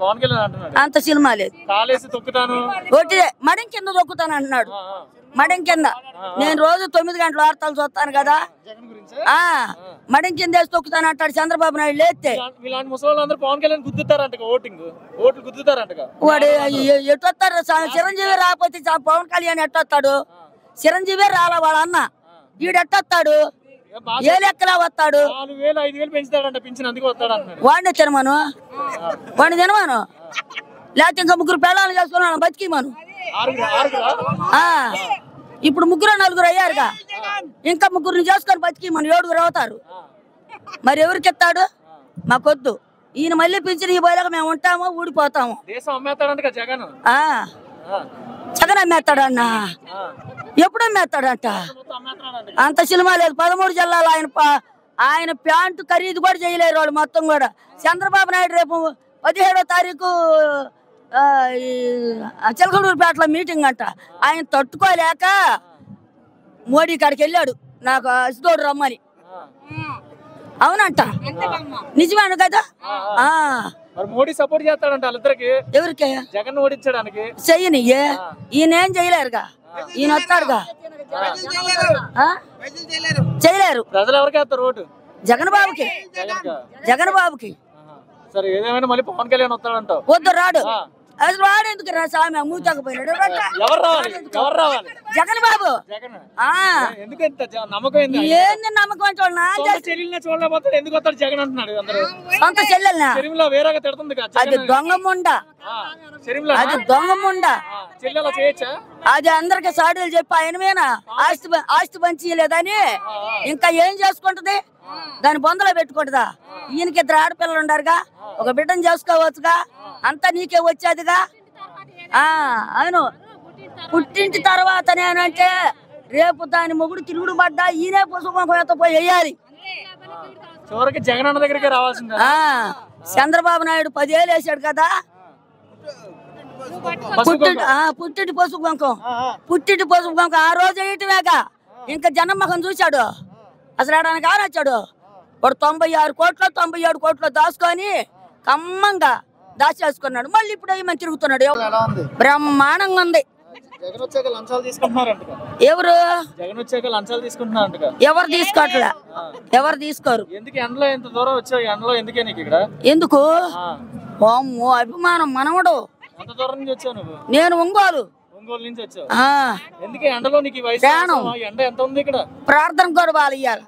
పవన్ కళ్యాణ్ అంటున్నాడు అంత సినిమా లేదు. కాలేసి తొక్కుతాను ఒకటి మడం కింద తొక్కుతాను అంటున్నాడు. మడం కింద నేను రోజు 9 గంటల వార్తలు చూస్తాను కదా, మడం కింద వేసి తొక్కుతాను అంటాడు చంద్రబాబు నాయుడు. లేస్తే ఇలాంటి ముసలి పవన్ కళ్యాణ్ గుద్దుతారంట, ఓట్లు గుద్దుతారంట. వాడు ఎట్టొస్తాడు? చిరంజీవి రాకపోతే పవన్ కళ్యాణ్ ఎట్టొస్తాడు? చిరంజీవి రాలా వాళ్ళ అన్న, వీడు ఎట్టొస్తాడు? ఏ లెక్కలా వస్తాడు? 4,000 5,000 పెంచుతాడంట పింఛన్, అందుకే వస్తాడు అంటున్నాడు. వాడిని తినమాను, వాడిని తినమాను, లేకపోతే ఇంకా 3 పిల్లలు చేసుకున్నాను బతికిమాను. ఇప్పుడు 3 4 అయ్యారుగా, ఇంకా 3 చేసుకొని బతికి మన 7 అవుతారు. మరి ఎవరికి ఇస్తాడు? మాకొద్దు. ఈయన మళ్ళీ పింఛన్ ఈ పోయాక మేము ఉంటాము, ఊడిపోతాము. జగన్ అమ్మేస్తాడన్న, ఎప్పుడు అమ్మేస్తాడంట? అంత సినిమా లేదు. 13 జిల్లాలు ఆయన ప్యాంటు ఖరీదు కూడా చేయలేరు వాళ్ళు మొత్తం కూడా. చంద్రబాబు నాయుడు రేపు 17వ తారీఖు చిలకలూరుపేటలో మీటింగ్ అంట. ఆయన తట్టుకోలేక మోడీ కాడికి వెళ్ళాడు, నాకు అసిదోడు రమ్మని. అవునంట, నిజమేను కదా. మోడీ సపోర్ట్ చేస్తాడంట వాళ్ళిద్దరికి. ఎవరికి? జగన్ ఓడించడానికి. చెయ్యని ఈయన ఏం చేయలేరుగా, ఈయన వస్తాడుగా. చేయలేరు. ప్రజలు ఎవరికి వేస్తారు ఓటు? జగన్ బాబుకి. జగన్ బాబుకి. సరే, ఏదేమైనా మళ్ళీ పవన్ కళ్యాణ్ వస్తాడంట. వద్దు, రాడు. అసలు వాడు ఎందుకు రా స్వామి మూతకపోయినాడు? జగన్ బాబు. ఏంది నమ్మకం అంటే సొంత చెల్లెల్నా? అది దొంగ ముండ, అది దొంగ ముండ. అది అందరికి సాడీలు చెప్పి ఆయన మీద ఆస్తి పంచలేదని ఇంకా ఏం చేసుకుంటది? దాని బొందలో పెట్టుకుంటుందా? ఈయనకి 2 ఆడపిల్లలు ఉండారుగా, ఒక బిడ్డను చేసుకోవచ్చుగా, అంతా నీకే వచ్చేదిగా. అవును, పుట్టింటి తర్వాత నేనంటే రేపు దాని మొగుడు తిరుగుడు పడ్డా ఈయనే పసుపు పోయి వేయాలి. చివరికి జగన్ అన్న దగ్గరికి రావాల్సిందే. చంద్రబాబు నాయుడు 10 ఏళ్ళు వేసాడు కదా, పుట్టింటి పసుపు బంకం, పుట్టింటి పసుపు బంకం ఆ రోజు వేయటమేగా. ఇంకా జనం ముఖం చూశాడు, అసలు ఆడానికి ఆనొచ్చాడు. వాడు 96 కోట్లు 97 కోట్లు దాచుకొని కమ్మంగా దాచేసుకున్నాడు. మళ్ళీ ఇప్పుడు ఏమని తిరుగుతున్నాడు. బ్రహ్మాండంగా ఉంది. ఎవరు? ఎవరు తీసుకోవట్లే, ఎవరు తీసుకోరు. ఎందుకు? అభిమానం మనవడు. నేను ఒంగోలు. ప్రార్థన కూడా వాళ్ళు ఇయ్యాలి.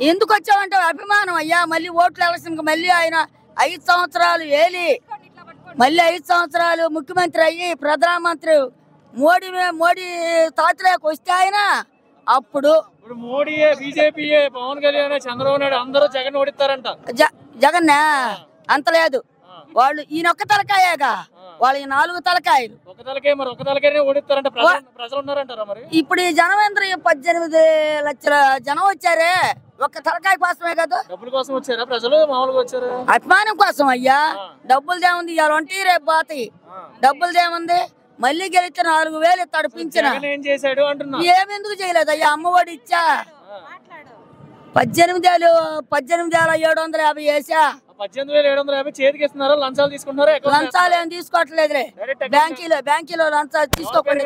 ఎందుకు వచ్చావంటే అభిమానం అయ్యా. మళ్ళీ ఓట్లు ఎలక్షన్ మళ్ళీ ఆయన 5 సంవత్సరాలు ఏలి, మళ్ళీ 5 సంవత్సరాలు ముఖ్యమంత్రి అయ్యి ప్రధానమంత్రి మోడీ తాతలోకి వస్తే ఆయన అప్పుడు మోడీ బీజేపీ పవన్ కళ్యాణ్ చంద్రబాబు నాయుడు అందరూ జగన్ ఓడిస్తారంట. జగన్ అంత లేదు, వాళ్ళు ఈయన ఒక్క తలకాయగా, వాళ్ళు 4 తలకాయలు. ఇప్పుడు ఈ జనమేంద్ర 18 లక్షల జనం వచ్చారే, ఒక్క తలకాయ కోసమే కదా. డబ్బుల కోసం వచ్చారా ప్రజలు? మామూలుగా వచ్చారా? అభిమానం కోసం అయ్యా. డబ్బులదేముంది, ఇవాళ ఒంటి రేపు పోతాయి. డబ్బులదేముంది? మళ్ళీ గెలిస్తే 4,000 ఇస్తాడు పింఛన్. ఏమెందుకు చేయలేదు అయ్యా? అమ్మఒడి ఇచ్చా 18,750 వేసా. 18,750 చేతికి ఇస్తున్నారా? లంచాలు తీసుకుంటున్నారా? లంచాలు ఏం తీసుకోవట్లేదులే. బ్యాంకీలో లంచాలు తీసుకోకండి.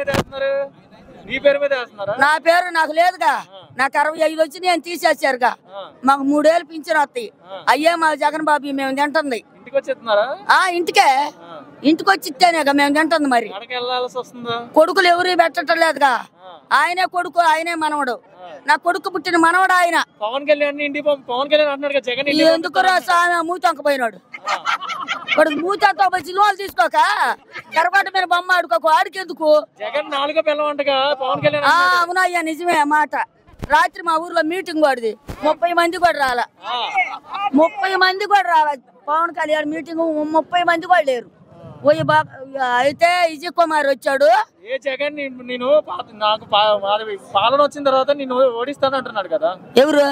నా పేరు నాకు లేదుగా. నాకు 65 వచ్చి నేను తీసేసారుగా. మాకు 3 ఏళ్ళు పింఛన్ వస్తాయి. అయ్యే మా జగన్ బాబు మేము తింటుంది. ఇంటికి వచ్చి ఇస్తేనేగా మేము తింటుంది. మరి కొడుకులు ఎవరు పెట్టడం లేదుగా. ఆయనే కొడుకు, ఆయనే మనవడు. నా కొడుకు పుట్టిన మనవడు ఆయన. పవన్ కళ్యాణ్ ఎందుకు మూతంకపోయినాడు? కొడుకు మూతంతో సినిమాలు తీసుకోక కరపాటు మీద బొమ్మ ఆడుకోకు. ఆడికెందుకు? అవునయ్యా, నిజమే మాట. రాత్రి మా ఊర్లో మీటింగ్ వాడిది, 30 మంది కూడా రాలా. 30 మంది కూడా రాలా. పవన్ కళ్యాణ్ మీటింగ్ 30 మంది కూడా లేరు. అయితే విజయ్ కుమార్ వచ్చాడు. జగన్ నేను నాకు పాలన వచ్చిన తర్వాత నేను ఓడిస్తాను అంటున్నాడు కదా. ఎవరు?